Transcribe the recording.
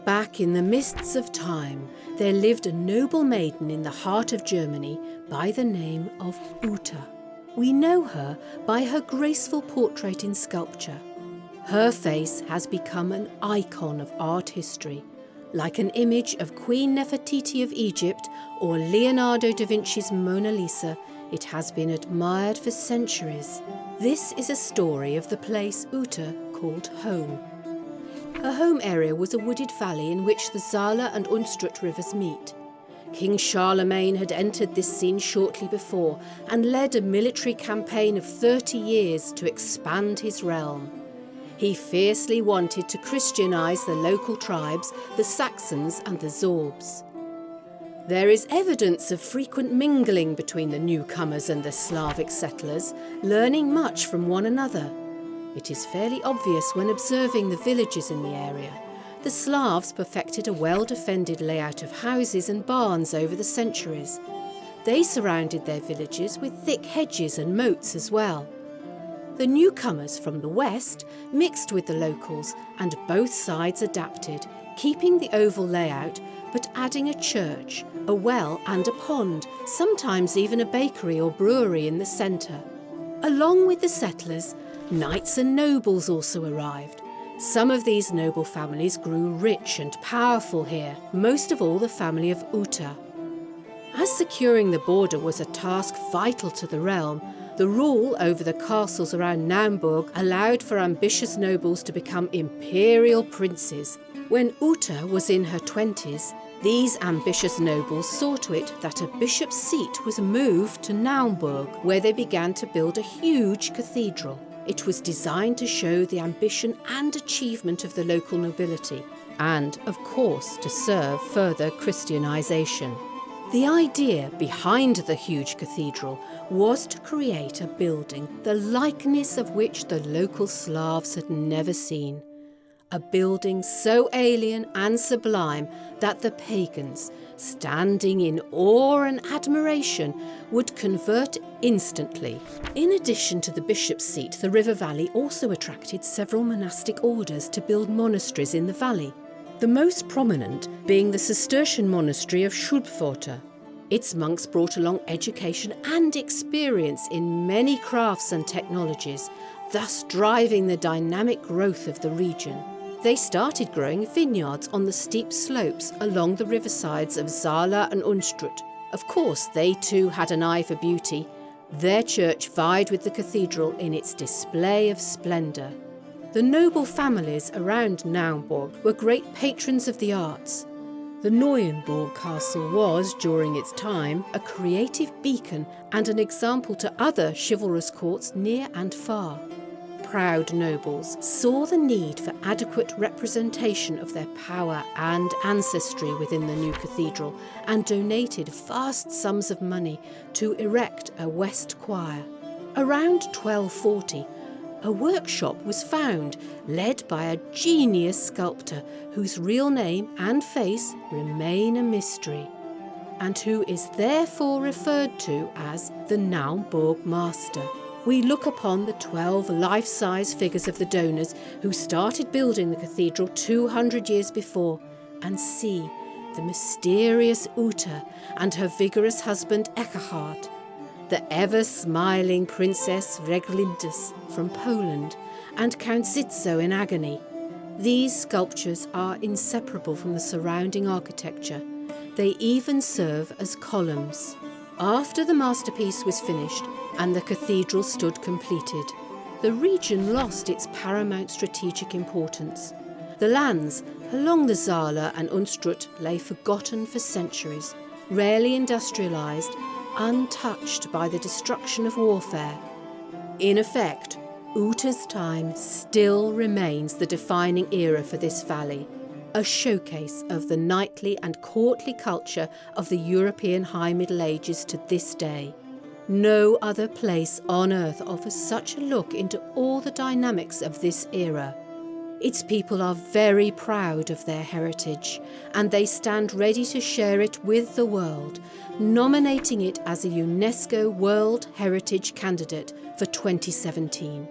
Back in the mists of time, there lived a noble maiden in the heart of Germany by the name of Uta. We know her by her graceful portrait in sculpture. Her face has become an icon of art history, like an image of Queen Nefertiti of Egypt or Leonardo da Vinci's Mona Lisa. It has been admired for centuries. This is a story of the place Uta called home. Her home area was a wooded valley in which the Saale and Unstrut rivers meet. King Charlemagne had entered this scene shortly before and led a military campaign of 30 years to expand his realm. He fiercely wanted to Christianise the local tribes, the Saxons and the Sorbs. There is evidence of frequent mingling between the newcomers and the Slavic settlers, learning much from one another. It is fairly obvious when observing the villages in the area. The Slavs perfected a well-defended layout of houses and barns over the centuries. They surrounded their villages with thick hedges and moats as well. The newcomers from the west mixed with the locals and both sides adapted, keeping the oval layout but adding a church, a well and a pond, sometimes even a bakery or brewery in the centre. Along with the settlers, knights and nobles also arrived. Some of these noble families grew rich and powerful here, most of all the family of Uta. As securing the border was a task vital to the realm, the rule over the castles around Naumburg allowed for ambitious nobles to become imperial princes. When Uta was in her 20s, these ambitious nobles saw to it that a bishop's seat was moved to Naumburg, where they began to build a huge cathedral. It was designed to show the ambition and achievement of the local nobility, and, of course, to serve further Christianization. The idea behind the huge cathedral was to create a building the likeness of which the local Slavs had never seen. A building so alien and sublime that the pagans, standing in awe and admiration, would convert instantly. In addition to the bishop's seat, the river valley also attracted several monastic orders to build monasteries in the valley, the most prominent being the Cistercian monastery of Schulpforta. Its monks brought along education and experience in many crafts and technologies, thus driving the dynamic growth of the region. They started growing vineyards on the steep slopes along the riversides of Saale and Unstrut. Of course, they too had an eye for beauty. Their church vied with the cathedral in its display of splendour. The noble families around Naumburg were great patrons of the arts. The Neuenburg castle was, during its time, a creative beacon and an example to other chivalrous courts near and far. Proud nobles saw the need for adequate representation of their power and ancestry within the new cathedral and donated vast sums of money to erect a west choir. Around 1240, a workshop was found, led by a genius sculptor whose real name and face remain a mystery, and who is therefore referred to as the Naumburg Master. We look upon the 12 life-size figures of the donors who started building the cathedral 200 years before and see the mysterious Uta and her vigorous husband Eckhard, the ever-smiling Princess Reglindis from Poland, and Count Zitzo in agony. These sculptures are inseparable from the surrounding architecture. They even serve as columns. After the masterpiece was finished and the cathedral stood completed, the region lost its paramount strategic importance. The lands along the Saale and Unstrut lay forgotten for centuries, rarely industrialised, untouched by the destruction of warfare. In effect, Uta's time still remains the defining era for this valley, a showcase of the knightly and courtly culture of the European High Middle Ages to this day. No other place on earth offers such a look into all the dynamics of this era. Its people are very proud of their heritage, and they stand ready to share it with the world, nominating it as a UNESCO World Heritage Candidate for 2017.